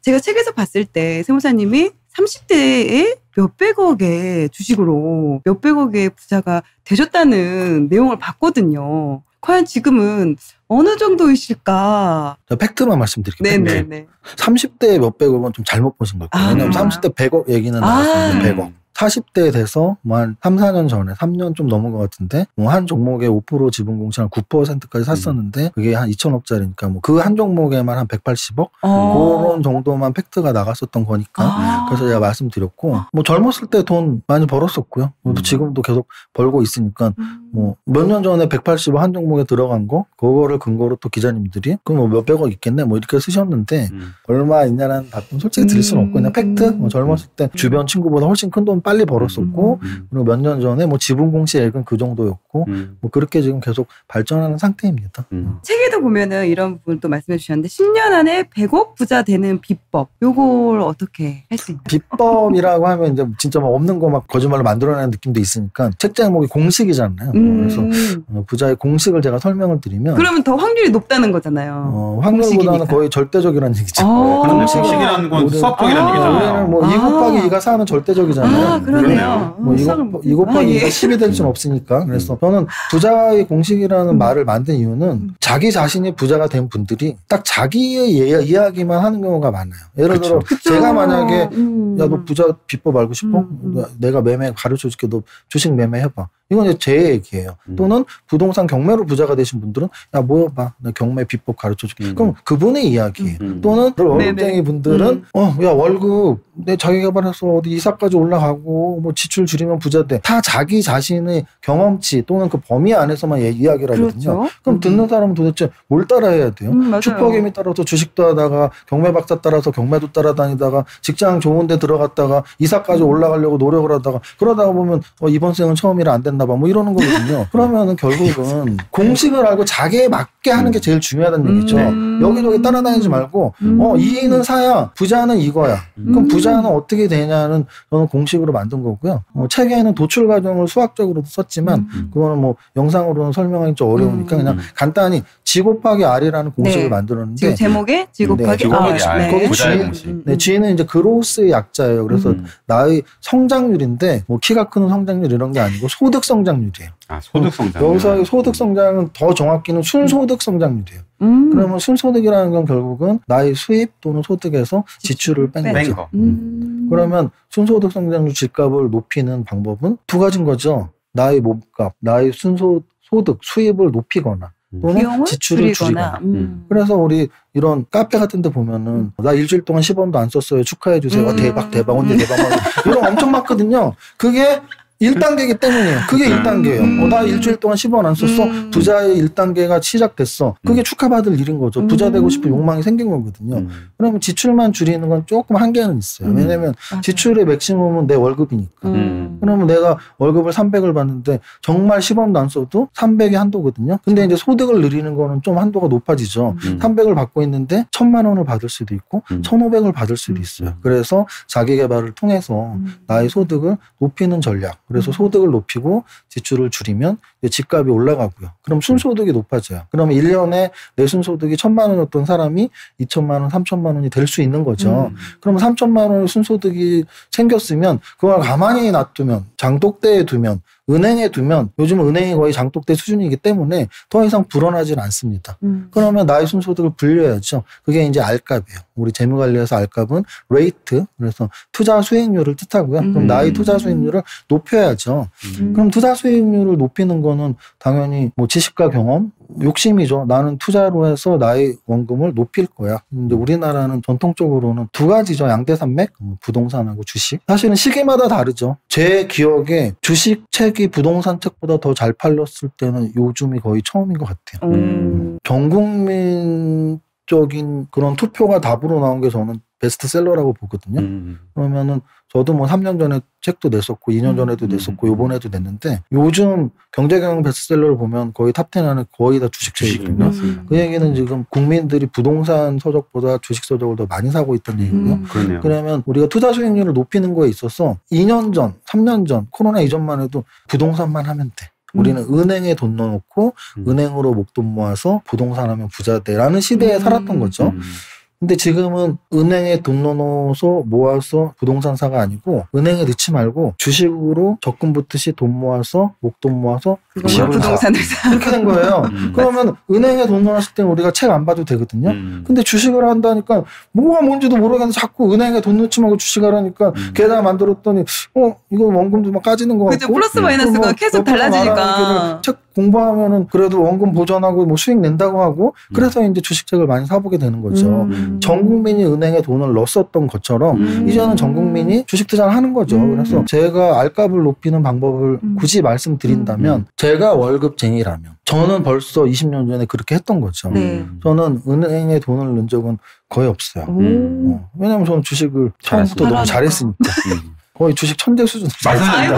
제가 책에서 봤을 때 세무사님이 30대에 몇백억의 주식으로 몇백억의 부자가 되셨다는 내용을 봤거든요. 과연 지금은 어느 정도이실까? 팩트만 말씀드릴게요. 네네네. 30대 몇백억은 좀 잘못 보신 것 같아요. 왜냐면 30대 100억 얘기는 나왔었는데 100억. 40대 돼서 뭐 한 3, 4년 전에 3년 좀 넘은 것 같은데 뭐 한 종목에 5% 지분 공시한 9%까지 샀었는데 그게 한 2천억짜리니까 뭐 그 한 종목에만 한 180억 그런 정도만 팩트가 나갔었던 거니까 그래서 제가 말씀드렸고 뭐 젊었을 때 돈 많이 벌었었고요. 지금도 계속 벌고 있으니까 뭐 몇 년 전에 180억 한 종목에 들어간 거 그거를 근거로 또 기자님들이 그럼 뭐 몇백억 있겠네 뭐 이렇게 쓰셨는데 얼마 있냐라는 답변 솔직히 드릴 수는 없고 그냥 팩트 뭐 젊었을 때 주변 친구보다 훨씬 큰 돈 빨리 벌었었고 그리고 몇 년 전에 뭐 지분 공시액은 그 정도였고 뭐 그렇게 지금 계속 발전하는 상태입니다. 책에도 보면은 이런 부분 또 말씀해 주셨는데 10년 안에 100억 부자 되는 비법 요걸 어떻게 할 수 있나요? 비법이라고 하면 이제 진짜 막 없는 거 막 거짓말로 만들어내는 느낌도 있으니까 책 제목이 공식이잖아요. 그래서 부자의 공식을 제가 설명을 드리면 그러면 더 확률이 높다는 거잖아요. 확률보다는 공식이니까. 거의 절대적이라는 얘기죠. 그런데 공식이라는 건 수학적이라는 얘기잖아요. 우리는 뭐 2 곱하기 2가 4는 절대적이잖아요. 그러네요. 뭐 2 곱하기 2가 10이 될 수는 없으니까. 그래서 저는 부자의 공식이라는 말을 만든 이유는 자기 자신이 부자가 된 분들이 딱 자기의 이야기만 하는 경우가 많아요. 예를 들어 제가 만약에 야 너 부자 비법 알고 싶어? 내가 매매 가르쳐줄게. 너 주식 매매 해봐. 이건 이제 제 얘기예요. 또는 부동산 경매로 부자가 되신 분들은 야 모여봐. 나 경매 비법 가르쳐줄게. 그럼 그분의 이야기예요. 또는 월급쟁이 분들은 야 월급 내 자기개발해서 어디 이사까지 올라가고 뭐 지출 줄이면 부자 돼. 다 자기 자신의 경험치 또는 그 범위 안에서만 이야기를 하거든요. 그렇죠. 그럼 듣는 사람은 도대체 뭘 따라해야 돼요? 슈퍼개미 따라서 주식도 하다가 경매 박사 따라서 경매도 따라다니다가 직장 좋은 데 들어갔다가 이사까지 올라가려고 노력을 하다가 그러다가 보면 이번 생은 처음이라 안 됐나 봐 뭐 이러는 거거든요. 그러면은 결국은 공식을 알고 자기에 맞게 하는 게 제일 중요하다는 얘기죠. 여기저기 따라다니지 말고 이는 사야 부자는 이거야. 그럼 부자는 어떻게 되냐는 저는 공식으로 만든 거고요. 책에는 도출 과정을 수학적으로도 썼지만 그거는 뭐 영상으로는 설명하기 좀 어려우니까 그냥 간단히 G 곱하기 R이라는 공식을 만들었는데 지금 제목에 G 곱하기 R. 거기 G는 이제 그로스의 약자예요. 그래서 나의 성장률인데 뭐 키가 크는 성장률 이런 게 아니고 소득 성장률이에요. 소득 성장. 여기서 소득 성장은 더 정확히는 순소득 성장률이에요. 그러면 순소득이라는 건 결국은 나의 수입 또는 소득에서 지출을 뺀 거죠. 그러면 순소득 성장률 집값을 높이는 방법은 두 가지인 거죠. 나의 몸값, 나의 순소득 수입을 높이거나 또는 지출을 줄이거나. 그래서 우리 이런 카페 같은 데 보면은 나 일주일 동안 10원도 안 썼어요. 축하해 주세요. 대박 언제 대박 이런 엄청 많거든요. 그게 1단계이기 때문이에요. 그게 1단계예요. 나 일주일 동안 10원 안 썼어. 부자의 1단계가 시작됐어. 그게 축하받을 일인 거죠. 부자 되고 싶은 욕망이 생긴 거거든요. 그러면 지출만 줄이는 건 조금 한계는 있어요. 왜냐면 지출의 맥시멈은 내 월급이니까. 그러면 내가 월급을 300을 받는데 정말 10원도 안 써도 300이 한도거든요. 근데 이제 소득을 늘리는 거는 좀 한도가 높아지죠. 300을 받고 있는데 1000만 원을 받을 수도 있고 1500을 받을 수도 있어요. 그래서 자기개발을 통해서 나의 소득을 높이는 전략. 그래서 소득을 높이고 지출을 줄이면 집값이 올라가고요. 그럼 순소득이 높아져요. 그러면 1년에 내 순소득이 1000만 원이었던 사람이 2000만 원, 3000만 원이 될 수 있는 거죠. 그러면 3000만 원의 순소득이 생겼으면 그걸 가만히 놔두면 장독대에 두면 은행에 두면 요즘은 은행이 거의 장독대 수준이기 때문에 더 이상 불어나질 않습니다. 그러면 나의 순소득을 불려야죠. 그게 이제 R값이에요. 우리 재무관리에서 R값은 레이트, 그래서 투자 수익률을 뜻하고요. 그럼 나의 투자 수익률을 높여야죠. 그럼 투자 수익률을 높이는 거는 당연히 뭐 지식과 경험, 욕심이죠. 나는 투자로 해서 나의 원금을 높일 거야. 근데 우리나라는 전통적으로는 두 가지죠. 양대산맥, 부동산하고 주식. 사실은 시기마다 다르죠. 제 기억에 주식 책이 부동산 책보다 더 잘 팔렸을 때는 요즘이 거의 처음인 것 같아요. 전국민적인 그런 투표가 답으로 나온 게 저는 베스트셀러라고 보거든요. 그러면은 저도 뭐 3년 전에 책도 냈었고 2년 전에도 냈었고 요번에도 냈는데 요즘 경제경영 베스트셀러를 보면 거의 탑10 안에 거의 다 주식책이거든요. 그 얘기는 지금 국민들이 부동산 서적보다 주식 서적을 더 많이 사고 있다는 얘기고요. 그러면 우리가 투자 수익률을 높이는 거에 있어서 2년 전, 3년 전 코로나 이전만 해도 부동산만 하면 돼. 우리는 은행에 돈 넣어놓고 은행으로 목돈 모아서 부동산 하면 부자 돼라는 시대에 살았던 거죠. 근데 지금은 은행에 돈 넣어서 모아서 부동산사가 아니고 은행에 넣지 말고 주식으로 적금 붙듯이 돈 모아서 목돈 모아서 부동산을 사. 이렇게 된 거예요. 그러면 은행에 돈 넣었을 때는 우리가 책 안 봐도 되거든요. 근데 주식을 한다니까 뭐가 뭔지도 모르겠는데 자꾸 은행에 돈 넣지 말고 주식을 하니까 계좌 만들었더니 이거 원금도 막 까지는 거 같고. 그죠. 플러스 마이너스가 계속 달라지니까. 책 공부하면은 그래도 원금 보전하고 뭐 수익 낸다고 하고 그래서 이제 주식책을 많이 사보게 되는 거죠. 전 국민이 은행에 돈을 넣었었던 것처럼 이제는 전 국민이 주식 투자를 하는 거죠. 그래서 제가 알값을 높이는 방법을 굳이 말씀드린다면 제가 월급쟁이라면 저는 벌써 20년 전에 그렇게 했던 거죠. 저는 은행에 돈을 넣은 적은 거의 없어요. 왜냐하면 저는 주식을 처음부터 너무 잘했으니까. 거의 주식 천재 수준. 맞아요.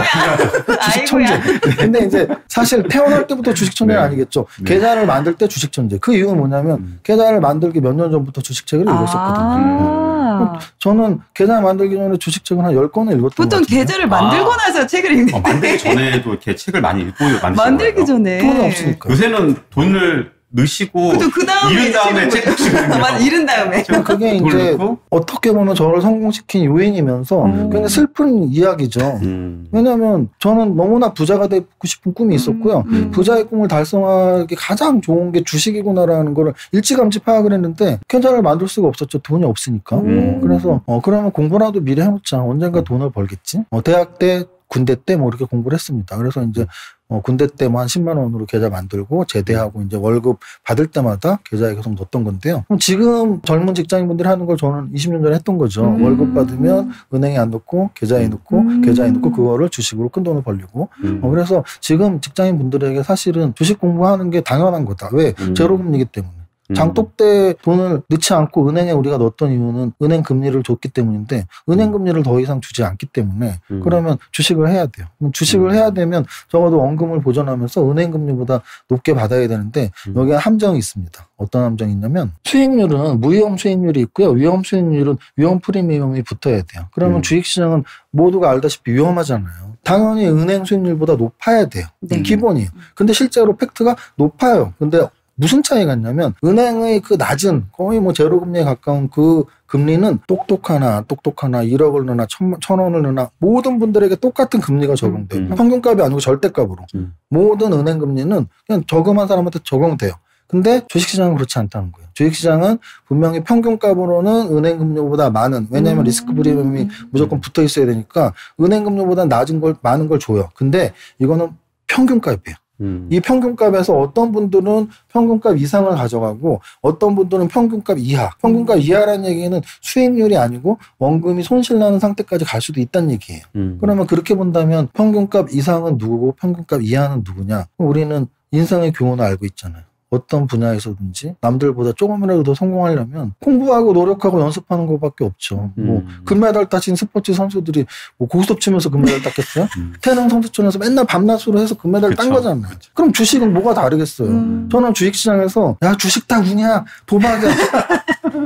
주식 천재. 근데 이제 사실 태어날 때부터 주식 천재는 아니겠죠. 계좌를 만들 때 주식 천재. 그 이유는 뭐냐면 계좌를 만들기 몇 년 전부터 주식책을 읽었었거든요. 저는 계좌 만들기 전에 주식책을 한 10권을 읽었던 것 보통 계좌를 만들고 나서 책을 읽는 만들기 전에도 이렇게 책을 많이 읽고 만들기 전에. 돈이 없으니까. 요새는 돈을 넣으시고 잃은 다음에 책 보시거든요. 잃은 다음에. 그게 이제 어떻게 보면 저를 성공시킨 요인이면서 굉장히 슬픈 이야기죠. 왜냐하면 저는 너무나 부자가 되고 싶은 꿈이 있었고요. 부자의 꿈을 달성하기 가장 좋은 게 주식이구나라는 걸 일찌감치 파악을 했는데 계좌를 만들 수가 없었죠. 돈이 없으니까. 그래서 그러면 공부라도 미리 해놓자. 언젠가 돈을 벌겠지. 대학 때 군대 때 뭐 이렇게 공부를 했습니다. 그래서 이제 군대 때 뭐 한 10만 원으로 계좌 만들고 제대하고 이제 월급 받을 때마다 계좌에 계속 넣었던 건데요. 지금 젊은 직장인분들이 하는 걸 저는 20년 전에 했던 거죠. 월급 받으면 은행에 안 넣고 계좌에 넣고 계좌에 넣고 그거를 주식으로 큰 돈을 벌리고 그래서 지금 직장인분들에게 사실은 주식 공부하는 게 당연한 거다. 왜? 제로금리이기 때문에. 장독 때 돈을 넣지 않고 은행에 우리가 넣었던 이유는 은행 금리를 줬기 때문인데 은행 금리를 더 이상 주지 않기 때문에 그러면 주식을 해야 돼요. 그럼 주식을 해야 되면 적어도 원금을 보전하면서 은행 금리보다 높게 받아야 되는데 여기에 함정이 있습니다. 어떤 함정이 있냐면 수익률은 무위험 수익률이 있고요. 위험 수익률은 위험 프리미엄이 붙어야 돼요. 그러면 주식시장은 모두가 알다시피 위험하잖아요. 당연히 은행 수익률보다 높아야 돼요. 기본이에요. 근데 실제로 팩트가 높아요. 근데 무슨 차이가 있냐면 은행의 그 낮은 거의 뭐 제로금리에 가까운 그 금리는 똑똑하나 1억을 넣나 1,000원을 넣나 모든 분들에게 똑같은 금리가 적용돼요. 평균값이 아니고 절대값으로. 모든 은행 금리는 그냥 저금한 사람한테 적용돼요. 근데 주식시장은 그렇지 않다는 거예요. 주식시장은 분명히 평균값으로는 은행 금리보다 많은, 왜냐하면 리스크 프리미엄이 무조건 붙어 있어야 되니까 은행 금리보다 낮은 걸 많은 걸 줘요. 근데 이거는 평균값이에요. 이 평균값에서 어떤 분들은 평균값 이상을 가져가고 어떤 분들은 평균값 이하. 평균값 이하라는 얘기는 수익률이 아니고 원금이 손실나는 상태까지 갈 수도 있다는 얘기예요. 그러면 그렇게 본다면 평균값 이상은 누구고 평균값 이하는 누구냐? 우리는 인생의 교훈을 알고 있잖아요. 어떤 분야에서든지 남들보다 조금이라도 더 성공하려면 공부하고 노력하고 연습하는 것밖에 없죠. 뭐 금메달 따신 스포츠 선수들이 뭐 고스톱 치면서 금메달 땄겠어요? 태릉 선수촌에서 맨날 밤낮으로 해서 금메달 딴 거잖아요. 그럼 주식은 뭐가 다르겠어요? 저는 주식시장에서 야 주식 다 운이야 도박이야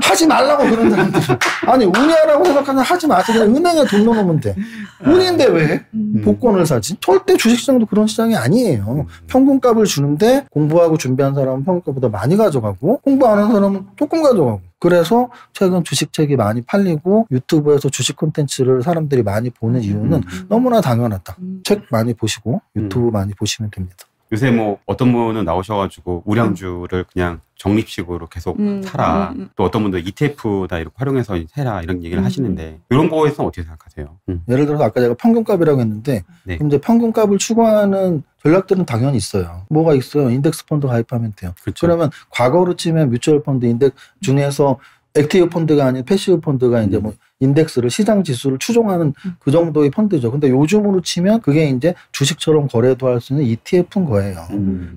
하지 말라고 그런 사람들. 아니 운이야라고 생각하면 하지 마세요. 그냥 은행에 돈 넣으면 돼. 운인데 왜 복권을 사지? 절대 주식시장도 그런 시장이 아니에요. 평균값을 주는데 공부하고 준비한 사람은 평균값보다 많이 가져가고 공부 안 하는 사람은 조금 가져가고. 그래서 최근 주식책이 많이 팔리고 유튜브에서 주식 콘텐츠를 사람들이 많이 보는 이유는 너무나 당연하다. 책 많이 보시고 유튜브 많이 보시면 됩니다. 요새 뭐 어떤 분은 나오셔가지고 우량주를 그냥 적립식으로 계속 사라. 또 어떤 분도 ETF다 이렇게 활용해서 해라 이런 얘기를 하시는데 이런 거에서 어떻게 생각하세요? 예를 들어서 아까 제가 평균값이라고 했는데 그럼 이제 평균값을 추구하는 전략들은 당연히 있어요. 뭐가 있어요? 인덱스 펀드 가입하면 돼요. 그렇죠. 그러면 과거로 치면 뮤추얼 펀드 인덱스 중에서 액티브 펀드가 아닌 패시브 펀드가 이제 뭐 인덱스를 시장 지수를 추종하는 그 정도의 펀드죠. 근데 요즘으로 치면 그게 이제 주식처럼 거래도 할 수 있는 ETF인 거예요.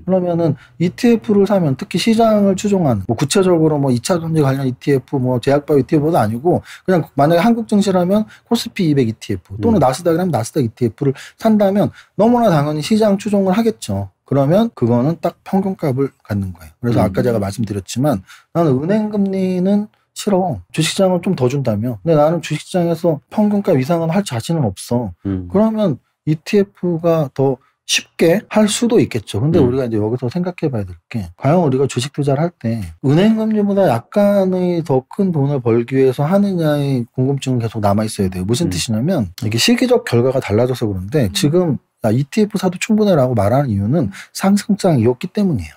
그러면은 ETF를 사면 특히 시장을 추종하는 뭐 구체적으로 뭐 2차 전지 관련 ETF 뭐 제약바이오 ETF도 아니고 그냥 만약에 한국 증시라면 코스피 200 ETF 또는 나스닥이라면 나스닥 ETF를 산다면 너무나 당연히 시장 추종을 하겠죠. 그러면 그거는 딱 평균값을 갖는 거예요. 그래서 아까 제가 말씀드렸지만 나는 은행 금리는 싫어. 주식시장을 좀 더 준다며. 근데 나는 주식시장에서 평균값 이상은 할 자신은 없어. 그러면 ETF가 더 쉽게 할 수도 있겠죠. 근데 우리가 이제 여기서 생각해 봐야 될 게, 과연 우리가 주식 투자를 할 때 은행 금리보다 약간의 더 큰 돈을 벌기 위해서 하느냐의 궁금증은 계속 남아 있어야 돼요. 무슨 뜻이냐면, 이게 시기적 결과가 달라져서 그런데 지금 ETF 사도 충분해라고 말하는 이유는 상승장이었기 때문이에요.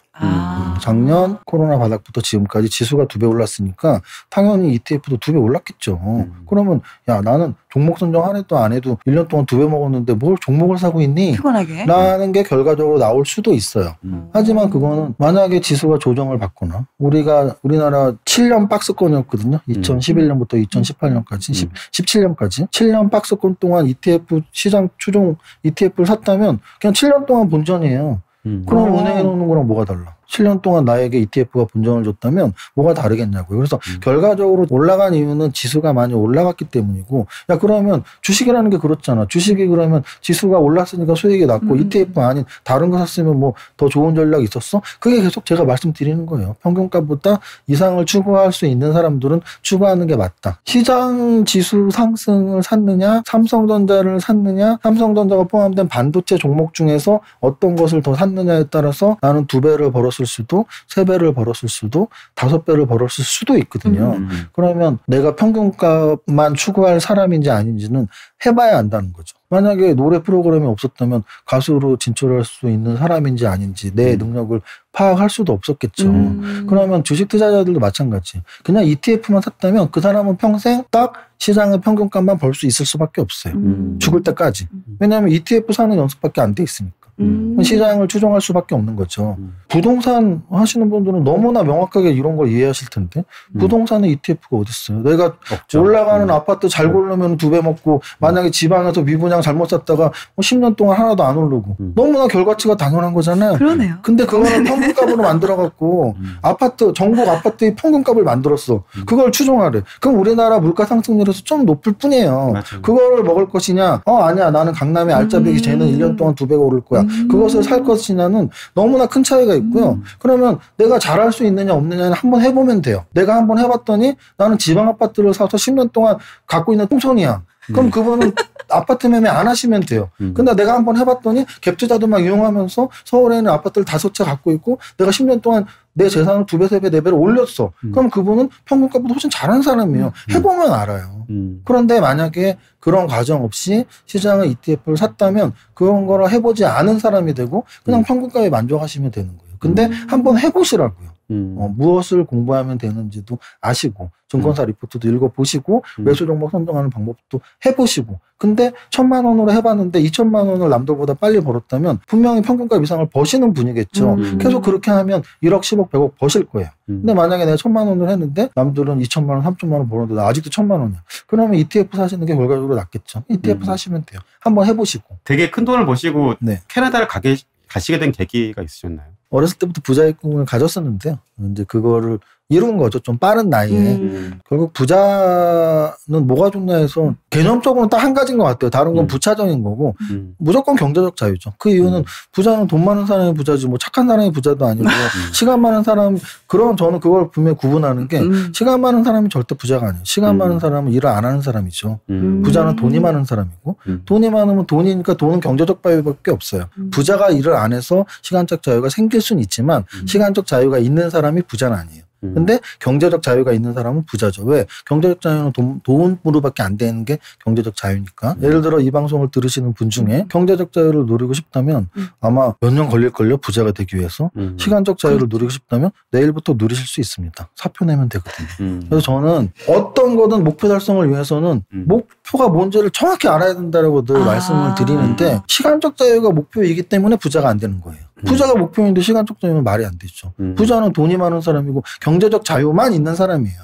작년 코로나 바닥부터 지금까지 지수가 2배 올랐으니까 당연히 ETF도 2배 올랐겠죠. 그러면 야, 나는 종목 선정 한 해도 안 해도 1년 동안 2배 먹었는데 뭘 종목을 사고 있니? 피곤하게. 라는 게 결과적으로 나올 수도 있어요. 하지만 그거는 만약에 지수가 조정을 받거나, 우리나라 7년 박스권이었거든요. 2011년부터 2018년까지 17년까지 7년 박스권 동안 ETF 시장 추종 ETF를 샀다면 그냥 7년 동안 본전이에요. 그럼 은행에 놓는 거랑 뭐가 달라? 7년 동안 나에게 ETF가 본전을 줬다면 뭐가 다르겠냐고요. 그래서 결과적으로 올라간 이유는 지수가 많이 올라갔기 때문이고, 야, 그러면 주식이라는 게 그렇잖아. 주식이 그러면 지수가 올랐으니까 수익이 났고 ETF 아닌 다른 거 샀으면 뭐 더 좋은 전략이 있었어? 그게 계속 제가 말씀드리는 거예요. 평균가보다 이상을 추구할 수 있는 사람들은 추구하는 게 맞다. 시장 지수 상승을 샀느냐, 삼성전자를 샀느냐, 삼성전자가 포함된 반도체 종목 중에서 어떤 것을 더 샀느냐에 따라서 나는 2배를 벌었을 수도, 3배를 벌었을 수도, 5배를 벌었을 수도 있거든요. 그러면 내가 평균값만 추구할 사람인지 아닌지는 해봐야 안다는 거죠. 만약에 노래 프로그램이 없었다면 가수로 진출할 수 있는 사람인지 아닌지 내 능력을 파악할 수도 없었겠죠. 그러면 주식 투자자들도 마찬가지. 그냥 ETF만 샀다면 그 사람은 평생 딱 시장의 평균값만 벌 수 있을 수밖에 없어요. 죽을 때까지. 왜냐하면 ETF 사는 연습밖에 안 돼 있으니까. 시장을 추종할 수밖에 없는 거죠. 부동산 하시는 분들은 너무나 명확하게 이런 걸 이해하실 텐데, 부동산에 ETF가 어디 있어요? 내가 없죠. 올라가는 아파트 잘 고르면 2배 먹고, 만약에 지방에서 미분양 잘못 샀다가 10년 동안 하나도 안 오르고, 너무나 결과치가 당연한 거잖아요. 그러네요. 근데 그거는 평균값으로 만들어갖고 전국 아파트의 평균값을 만들었어. 그걸 추종하래. 그럼 우리나라 물가 상승률에서 좀 높을 뿐이에요. 맞아요. 그거를 먹을 것이냐? 아니야, 나는 강남의 알짜배기 쟤는 1년 동안 2배가 오를 거야. 그것을 살 것이냐는 너무나 큰 차이가 있고요. 그러면 내가 잘할 수 있느냐 없느냐는 한번 해보면 돼요. 내가 한번 해봤더니 나는 지방 아파트를 사서 10년 동안 갖고 있는 통손이야. 그럼 그분은 아파트 매매 안 하시면 돼요. 근데 내가 한번 해봤더니 갭 투자도 막 이용하면서 서울에 있는 아파트를 5채 갖고 있고 내가 10년 동안 내 재산을 2배, 3배, 4배를 올렸어. 그럼 그분은 평균값보다 훨씬 잘하는 사람이에요. 해보면 알아요. 그런데 만약에 그런 과정 없이 시장의 ETF를 샀다면 그런 거를 해보지 않은 사람이 되고 그냥 평균값에 만족하시면 되는 거예요. 근데 한번 해보시라고요. 무엇을 공부하면 되는지도 아시고, 증권사 리포트도 읽어보시고, 매수 종목 선정하는 방법도 해보시고, 근데 1,000만 원으로 해봤는데 2,000만 원을 남들보다 빨리 벌었다면 분명히 평균값 이상을 버시는 분이겠죠. 계속 그렇게 하면 1억, 10억, 100억 버실 거예요. 근데 만약에 내가 1,000만 원을 했는데 남들은 2,000만 원, 3,000만 원 버는데 나 아직도 1,000만 원이야. 그러면 ETF 사시는 게 결과적으로 낫겠죠. ETF 사시면 돼요. 한번 해보시고. 되게 큰 돈을 버시고 캐나다를 가시게 된 계기가 있으셨나요? 어렸을 때부터 부자의 꿈을 가졌었는데요. 이제 그거를 이룬 거죠. 좀 빠른 나이에. 결국 부자는 뭐가 좋나 해서 개념적으로는 딱 한 가지인 것 같아요. 다른 건 부차적인 거고 무조건 경제적 자유죠. 그 이유는 부자는 돈 많은 사람이 부자지 뭐 착한 사람이 부자도 아니고 시간 많은 사람, 그럼 저는 그걸 분명히 구분하는 게 시간 많은 사람이 절대 부자가 아니에요. 시간 많은 사람은 일을 안 하는 사람이죠. 부자는 돈이 많은 사람이고 돈이 많으면 돈이니까 돈은 경제적 자유밖에 없어요. 부자가 일을 안 해서 시간적 자유가 생길 수는 있지만 시간적 자유가 있는 사람이 부자는 아니에요. 근데 경제적 자유가 있는 사람은 부자죠. 왜? 경제적 자유는 돈으로밖에 안 되는 게 경제적 자유니까. 예를 들어 이 방송을 들으시는 분 중에 경제적 자유를 누리고 싶다면 아마 몇 년 걸릴걸요. 부자가 되기 위해서. 시간적 자유를 누리고 싶다면 내일부터 누리실 수 있습니다. 사표 내면 되거든요. 그래서 저는 어떤 거든 목표 달성을 위해서는 목표가 뭔지를 정확히 알아야 된다고 늘 말씀을 드리는데, 시간적 자유가 목표이기 때문에 부자가 안 되는 거예요. 부자가 목표인데 시간적 자유는 말이 안 되죠. 부자는 돈이 많은 사람이고 경제적 자유만 있는 사람이에요.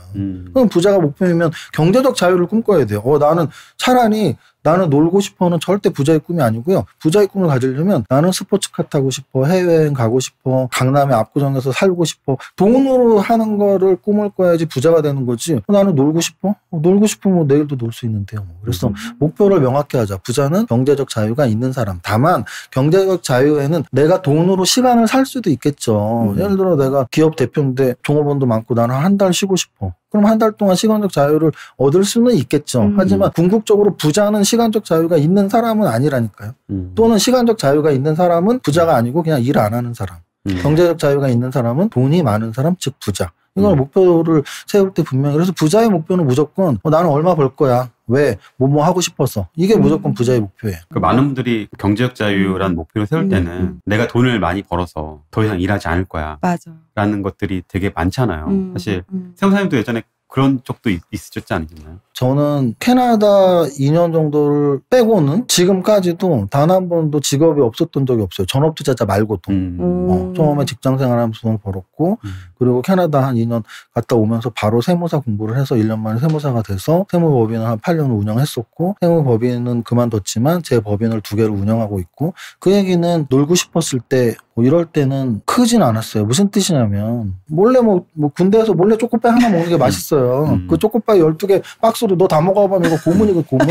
그럼 부자가 목표이면 경제적 자유를 꿈꿔야 돼요. 나는 차라리 나는 놀고 싶어는 절대 부자의 꿈이 아니고요. 부자의 꿈을 가지려면 나는 스포츠카 타고 싶어, 해외여행 가고 싶어, 강남의 압구정에서 살고 싶어. 돈으로 하는 거를 꿈을 꿔야지 부자가 되는 거지. 나는 놀고 싶어? 놀고 싶으면 내일도 놀 수 있는데요. 그래서 목표를 명확히 하자. 부자는 경제적 자유가 있는 사람. 다만 경제적 자유에는 내가 돈으로 시간을 살 수도 있겠죠. 예를 들어 내가 기업 대표인데 종업원도 많고 나는 한 달 쉬고 싶어. 그럼 한 달 동안 시간적 자유를 얻을 수는 있겠죠. 하지만 궁극적으로 부자는 시간적 자유가 있는 사람은 아니라니까요. 또는 시간적 자유가 있는 사람은 부자가 아니고 그냥 일 안 하는 사람. 경제적 자유가 있는 사람은 돈이 많은 사람, 즉 부자. 이걸 목표를 세울 때 분명히. 그래서 부자의 목표는 무조건 나는 얼마 벌 거야. 왜? 뭐 하고 싶어서. 이게 무조건 부자의 목표예요. 그 많은 분들이 경제적 자유라는 목표를 세울 때는 내가 돈을 많이 벌어서 더 이상 일하지 않을 거야. 맞아. 라는 것들이 되게 많잖아요. 사실 세훈사님도 예전에 그런 적도 있으셨지 않으셨나요? 저는 캐나다 2년 정도를 빼고는 지금까지도 단 한 번도 직업이 없었던 적이 없어요. 전업투자자 말고도. 처음에 직장 생활하면서 돈을 벌었고 그리고 캐나다 한 2년 갔다 오면서 바로 세무사 공부를 해서 1년 만에 세무사가 돼서 세무법인을 한 8년을 운영했었고 세무법인은 그만뒀지만 제 법인을 2개를 운영하고 있고 그 얘기는 놀고 싶었을 때 뭐 이럴 때는 크진 않았어요. 무슨 뜻이냐면 몰래 뭐 군대에서 몰래 초코파이 하나 먹는 게 맛있어요. 그 초코파이 12개 박스로 너 다 먹어보면 이거 고문이고 고문?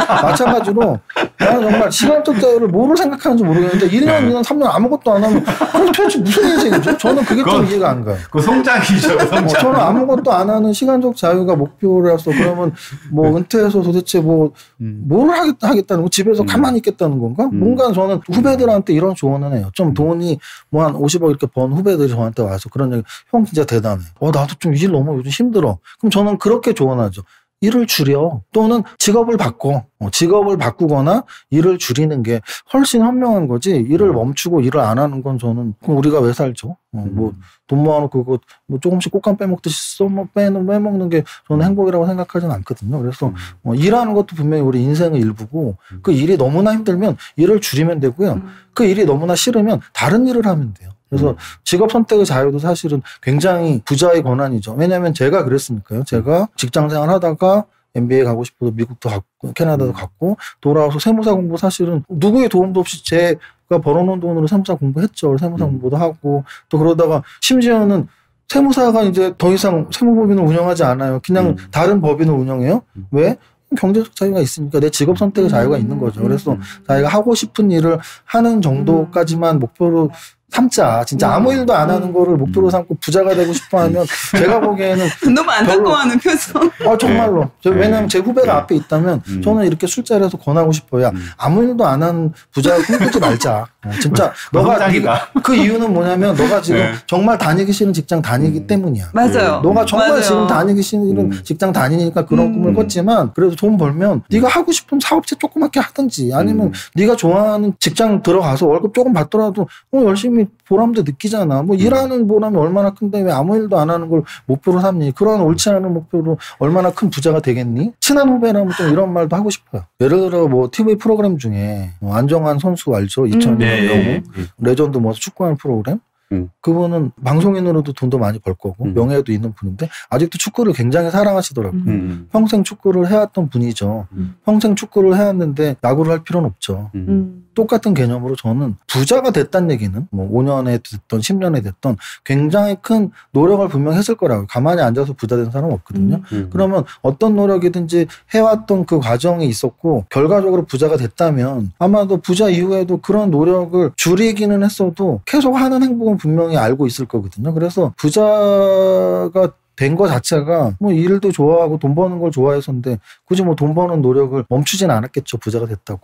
마찬가지로 나는 정말 시간적 자유를 뭐를 생각하는지 모르겠는데 1년, 2년, 3년 아무것도 안 하면 그럼 도대체 무슨 인생이죠? 저는 그게 좀 이해가 안 가요. 그 성장이죠. 성장. 저는 아무것도 안 하는 시간적 자유가 목표라서 그러면 뭐 은퇴해서 도대체 뭘 하겠다는 거? 집에서 가만히 있겠다는 건가? 뭔가 저는 후배들한테 이런 조언을 해요. 좀 돈이 뭐 한 50억 이렇게 번 후배들이 저한테 와서 그런 얘기, 형 진짜 대단해. 나도 좀 일 너무 요즘 힘들어. 그럼 저는 그렇게 조언하죠. 일을 줄여. 또는 직업을 바꿔. 직업을 바꾸거나 일을 줄이는 게 훨씬 현명한 거지. 일을 멈추고 일을 안 하는 건 저는 그럼 우리가 왜 살죠? 뭐 돈 모아놓고 그거 뭐 조금씩 꽃감 빼먹듯이 빼먹는 게 저는 행복이라고 생각하지는 않거든요. 그래서 일하는 것도 분명히 우리 인생의 일부고 그 일이 너무나 힘들면 일을 줄이면 되고요. 그 일이 너무나 싫으면 다른 일을 하면 돼요. 그래서 직업 선택의 자유도 사실은 굉장히 부자의 권한이죠. 왜냐하면 제가 그랬으니까요. 제가 직장 생활 하다가 MBA 가고 싶어서 미국도 갔고 캐나다도 갔고 돌아와서 세무사 공부 사실은 누구의 도움도 없이 제가 벌어놓은 돈으로 세무사 공부했죠. 세무사 공부도 하고 또 그러다가 심지어는 세무사가 이제 더 이상 세무법인을 운영하지 않아요. 그냥 다른 법인을 운영해요. 왜? 경제적 자유가 있으니까 내 직업 선택의 자유가 있는 거죠. 그래서 자기가 하고 싶은 일을 하는 정도까지만 목표로 삼자. 진짜 아무 일도 안 하는 거를 목표로 삼고 부자가 되고 싶어 하면 제가 보기에는 너무 안타까워하는 표정. 정말로. 왜냐하면 제 후배가 앞에 있다면 저는 이렇게 술자리에서 권하고 싶어요. 아무 일도 안 하는 부자를 꿈꾸지 말자. 진짜 너가 그 이유는 뭐냐면 너가 지금 정말 다니기 싫은 직장 다니기 때문이야. 맞아요. 너가 정말 맞아요. 지금 다니기 싫은 직장 다니니까 그런 꿈을 꿨지만 그래도 돈 벌면 네가 하고 싶은 사업체 조그맣게 하든지 아니면 네가 좋아하는 직장 들어가서 월급 조금 받더라도 열심히 보람도 느끼잖아. 뭐 일하는 보람이 얼마나 큰데 왜 아무 일도 안 하는 걸 목표로 삼니? 그런 옳지 않은 목표로 얼마나 큰 부자가 되겠니? 친한 후배라면 좀 이런 말도 하고 싶어요. 예를 들어 뭐 TV 프로그램 중에 안정환 선수 알죠? 2000년 영웅 레전드 뭐 축구하는 프로그램. 그분은 방송인으로도 돈도 많이 벌 거고 명예도 있는 분인데 아직도 축구를 굉장히 사랑하시더라고요. 평생 축구를 해왔던 분이죠. 평생 축구를 해왔는데 야구를 할 필요는 없죠. 똑같은 개념으로 저는 부자가 됐다는 얘기는 뭐 5년에 됐던 10년에 됐던 굉장히 큰 노력을 분명히 했을 거라고요. 가만히 앉아서 부자 된 사람은 없거든요. 그러면 어떤 노력이든지 해왔던 그 과정이 있었고 결과적으로 부자가 됐다면 아마도 부자 이후에도 그런 노력을 줄이기는 했어도 계속 하는 행복은 분명히 알고 있을 거거든요. 그래서 부자가 된 거 자체가 뭐 일도 좋아하고 돈 버는 걸 좋아해서인데 굳이 뭐 돈 버는 노력을 멈추진 않았겠죠. 부자가 됐다고.